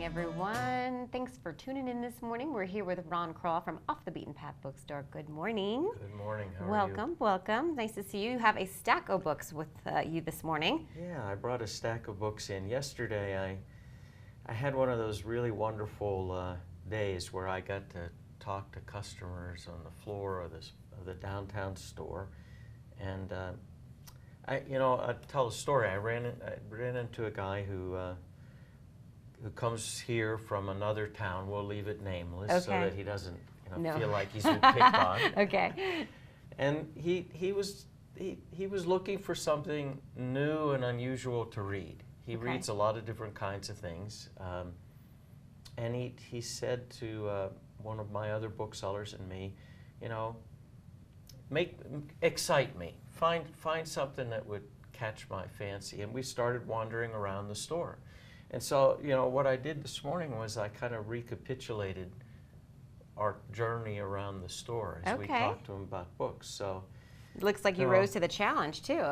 morning, everyone. Thanks for tuning in this morning. We're here with Ron Kroll from Off the Beaten Path Bookstore. Good morning. Good morning. How are welcome, you? welcome. Nice to see you. You have a stack of books with you this morning. Yeah, I brought a stack of books in. Yesterday, I had one of those really wonderful days where I got to talk to customers on the floor of the downtown store, and I'll tell a story. I ran into a guy who comes here from another town. We'll leave it nameless so that he doesn't feel like he's been picked on. Okay. And he was looking for something new and unusual to read. He reads a lot of different kinds of things, and he said to one of my other booksellers and me, excite me. Find something that would catch my fancy. And we started wandering around the store. And so, what I did this morning was I kind of recapitulated our journey around the store as we talked to him about books. So it looks like you rose to the challenge, too.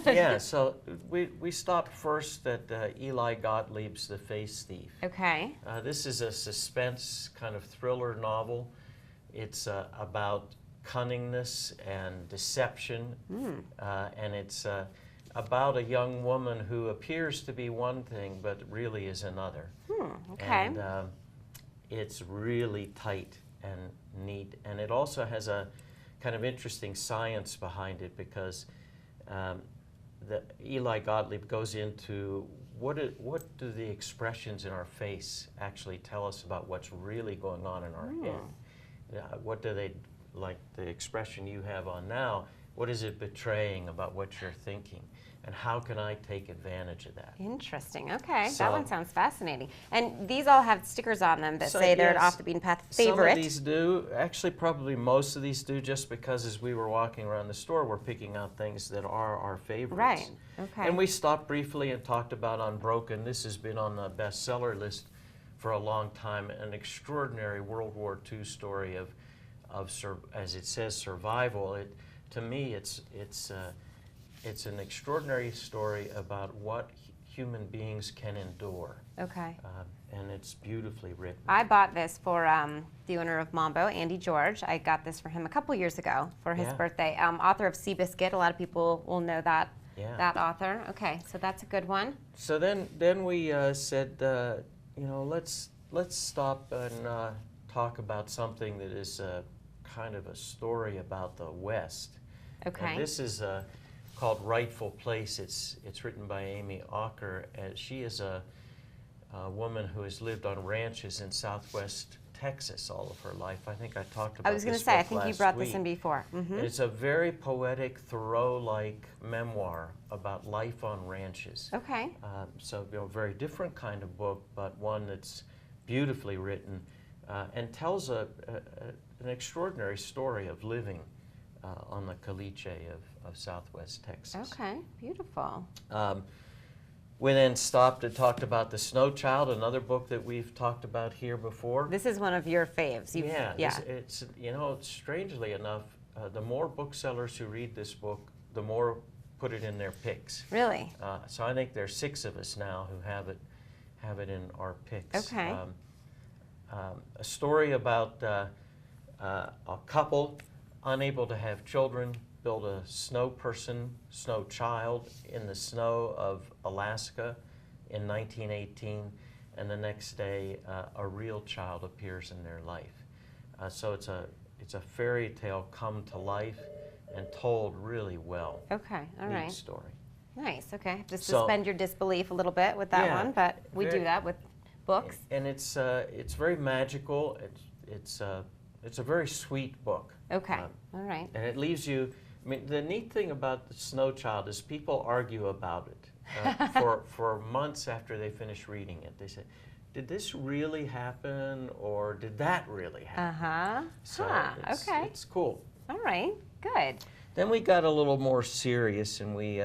Yeah, so we stopped first at Eli Gotlib's The Face Thief. Okay. This is a suspense kind of thriller novel. It's about cunningness and deception, and it's about a young woman who appears to be one thing but really is another. Okay. And it's really tight and neat, and it also has a kind of interesting science behind it because Eli Gotlib goes into what do the expressions in our face actually tell us about what's really going on in our head? What do they, like the expression you have on now, what is it betraying about what you're thinking? And how can I take advantage of that? Interesting. Okay, So, that one sounds fascinating. And these all have stickers on them that say they're an Off the Beaten Path favorite. Some of these do. Actually, probably most of these do, just because as we were walking around the store, we're picking out things that are our favorites. Right. Okay. And we stopped briefly and talked about Unbroken. This has been on the bestseller list for a long time. An extraordinary World War II story of as it says, survival. To me, it's an extraordinary story about what human beings can endure. Okay. And it's beautifully written. I bought this for the owner of Mambo, Andy George. I got this for him a couple years ago for his birthday. Author of Seabiscuit. A lot of people will know that author. Okay, so that's a good one. So then we said, let's stop and talk about something that is kind of a story about the West. Okay. And this is called Rightful Place. It's written by Amy Auker. She is a woman who has lived on ranches in Southwest Texas all of her life. I think I talked about this. I was going to say, I think you brought this in before. It's a very poetic, Thoreau-like memoir about life on ranches. Okay. So, very different kind of book, but one that's beautifully written and tells an extraordinary story of living on the Collignon of Southwest Texas. Okay, beautiful. We then stopped and talked about The Snow Child, another book that we've talked about here before. This is one of your faves. It's strangely enough, the more booksellers who read this book, the more put it in their picks. Really? So I think there's 6 of us now who have it in our picks. Okay. A story about a couple unable to have children, build a snow child in the snow of Alaska in 1918, and the next day a real child appears in their life. So it's a fairy tale come to life and told really well. Okay, all right. Neat story. Nice, okay. Just suspend your disbelief a little bit with that one, but we do that with books. And it's very magical. It's a very sweet book. Okay, all right. And it leaves you, the neat thing about The Snow Child is people argue about it for months after they finish reading it. They say, did this really happen, or did that really happen? So it's cool. All right, good. Then we got a little more serious, and we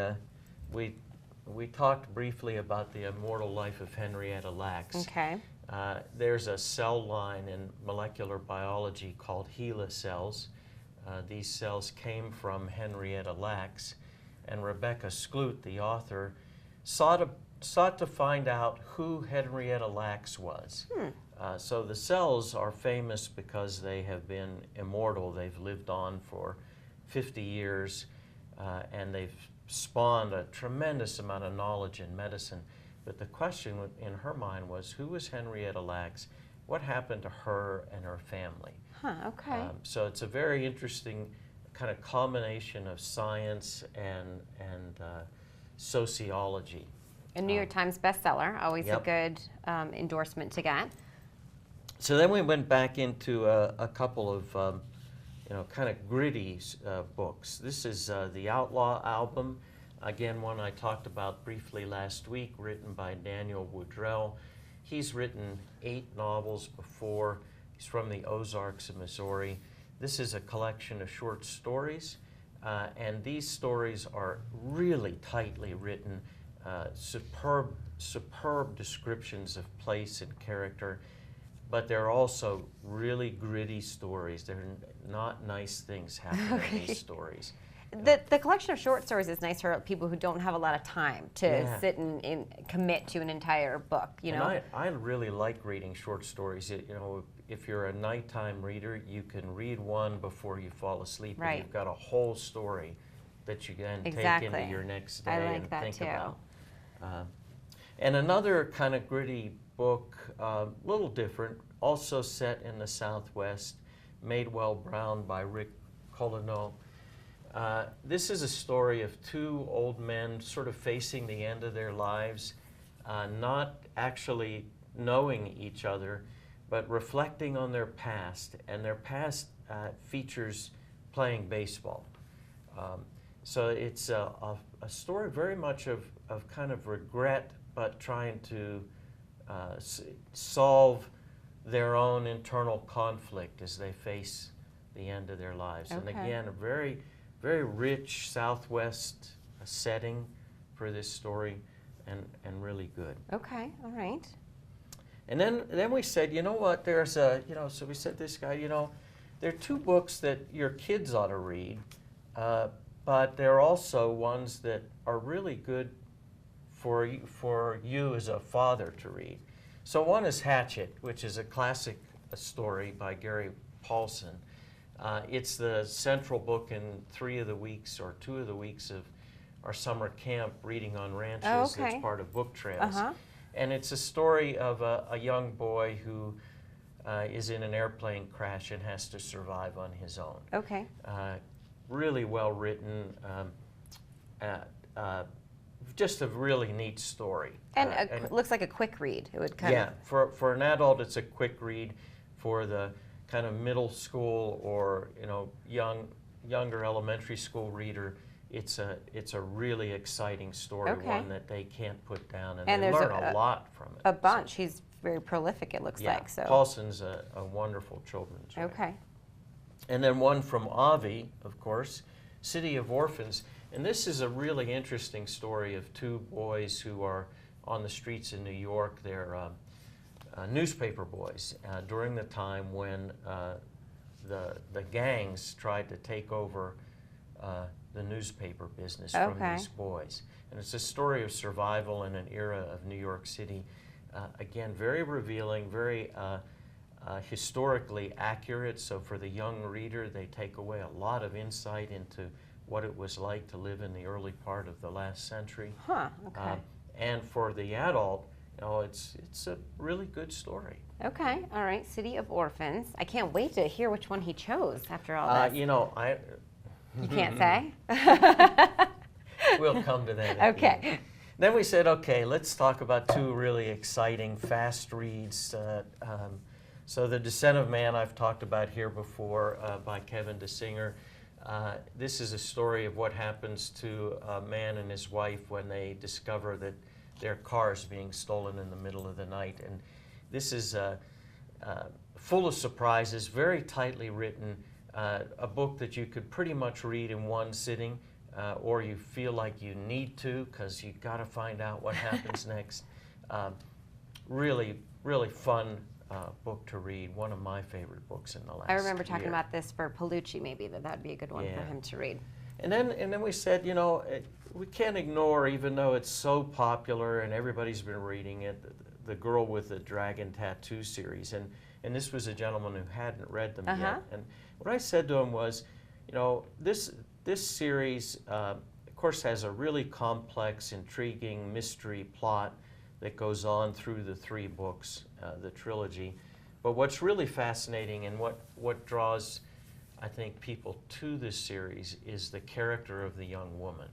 talked briefly about the immortal life of Henriette Lacks. Okay. There's a cell line in molecular biology called Hale cells. These cells came from Henriette Lacks, and Rebecca Skloot, the author, sought sought to find out who Henriette Lacks was. So the cells are famous because they have been immortal. They've lived on for 50 years, and they've spawned a tremendous amount of knowledge in medicine. But the question in her mind was, who was Henriette Lacks? What happened to her and her family? Okay. So it's a very interesting kind of combination of science and sociology. A New York Times bestseller, always a good endorsement to get. So then we went back into a couple of kind of gritty books. This is the Outlaw album, again one I talked about briefly last week, written by Daniel Woodrell. He's written 8 novels before. He's from the Ozarks of Missouri. This is a collection of short stories, and these stories are really tightly written, superb descriptions of place and character, but they're also really gritty stories. They're not nice things happen in these stories. The collection of short stories is nice for people who don't have a lot of time to sit and commit to an entire book. You know, and I really like reading short stories. If you're a nighttime reader, you can read one before you fall asleep, and you've got a whole story that you can take into your next day I like and that think too. about. And another kind of gritty book, little different, also set in the Southwest, Madewell Brown by Rick Collignon. This is a story of 2 old men sort of facing the end of their lives, not actually knowing each other, but reflecting on their past, and their past features playing baseball. So it's a story very much of kind of regret, but trying to solve their own internal conflict as they face the end of their lives. And again, a very, very rich Southwest setting for this story, and really good. Okay, all right. And then we said, you know what, there's a, so we said this guy, there are 2 books that your kids ought to read, but they're also ones that are really good for you as a father to read. So one is Hatchet, which is a classic story by Gary Paulsen. It's the central book in 3 of the weeks or 2 of the weeks of our summer camp, Reading on Ranches. That's part of Book Trails. And it's a story of a young boy who is in an airplane crash and has to survive on his own. Okay. Really well written, just a really neat story. And it looks like a quick read. It would kind of... for an adult, it's a quick read. For the kind of middle school or younger elementary school reader, it's a really exciting story, one that they can't put down, and they learn a lot from it. A bunch. He's very prolific, it looks like. So Paulsen's a wonderful children's writer. Okay. And then one from Ivey, of course, City of Orphans. And this is a really interesting story of 2 boys who are on the streets in New York. They're newspaper boys during the time when the gangs tried to take over the newspaper business from these boys. And it's a story of survival in an era of New York City. Again, very revealing, very historically accurate. So for the young reader, they take away a lot of insight into what it was like to live in the early part of the last century. And for the adult, it's a really good story. Okay, all right, City of Orphans. I can't wait to hear which one he chose after all this. You can't say? We'll come to that. Okay. Then we said, okay, let's talk about 2 really exciting, fast reads. So The Descent of Man I've talked about here before by Kevin Desinger. This is a story of what happens to a man and his wife when they discover that their car is being stolen in the middle of the night. And this is full of surprises, very tightly written, a book that you could pretty much read in one sitting, or you feel like you need to because you've got to find out what happens next. Really, really fun book to read, one of my favorite books in the last I remember talking year. about this for Palucci, maybe, that would be a good one for him to read. And then we said, you know, we can't ignore, even though it's so popular and everybody's been reading it, the Girl with the Dragon Tattoo series. And this was a gentleman who hadn't read them yet. And what I said to him was, you know, this series, of course, has a really complex, intriguing mystery plot that goes on through the 3 books, the trilogy. But what's really fascinating and what draws, I think, people to this series is the character of the young woman.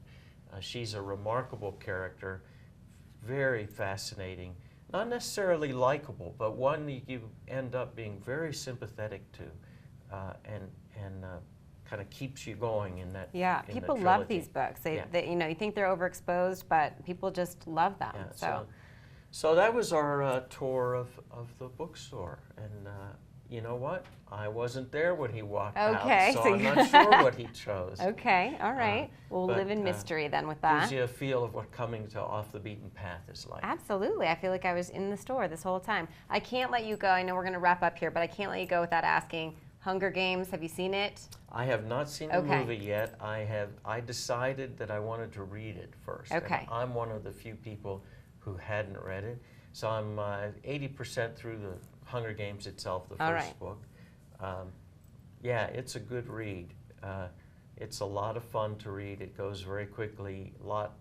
She's a remarkable character, very fascinating, not necessarily likable, but one that you end up being very sympathetic to, and kind of keeps you going in that. Yeah, in people the love trilogy. these books. They, you know, you think they're overexposed, but people just love them. Yeah, so that was our tour of the bookstore, and you know what? I wasn't there when he walked out, so I'm not sure what he chose. Okay, all right. We'll live in mystery then with that. Gives you a feel of what coming to Off the Beaten Path is like. Absolutely. I feel like I was in the store this whole time. I can't let you go. I know we're going to wrap up here, but I can't let you go without asking, Hunger Games, have you seen it? I have not seen the movie yet. I decided that I wanted to read it first. Okay. And I'm one of the few people who hadn't read it. So I'm 80% through the Hunger Games itself, the first book. Yeah, it's a good read. It's a lot of fun to read. It goes very quickly, a lot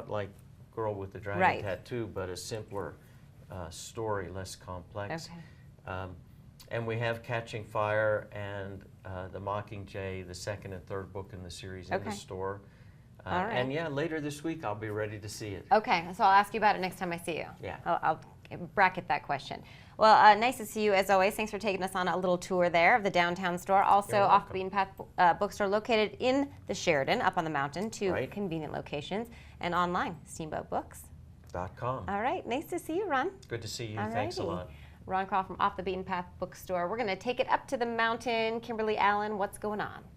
like Girl with the Dragon Tattoo, but a simpler story, less complex. Okay. And we have Catching Fire and The Mockingjay, the 2nd and 3rd book in the series, in the store. And yeah, later this week I'll be ready to see it. Okay, so I'll ask you about it next time I see you. Yeah. I'll bracket that question. Well, nice to see you as always. Thanks for taking us on a little tour there of the downtown store. Also, Off the Beaten Path Bookstore, located in the Sheridan, up on the mountain, 2 convenient locations, and online, steamboatbooks.com. All right, nice to see you, Ron. Good to see you. Thanks a lot. Ron Croft from Off the Beaten Path Bookstore. We're going to take it up to the mountain. Kimberly Allen, what's going on?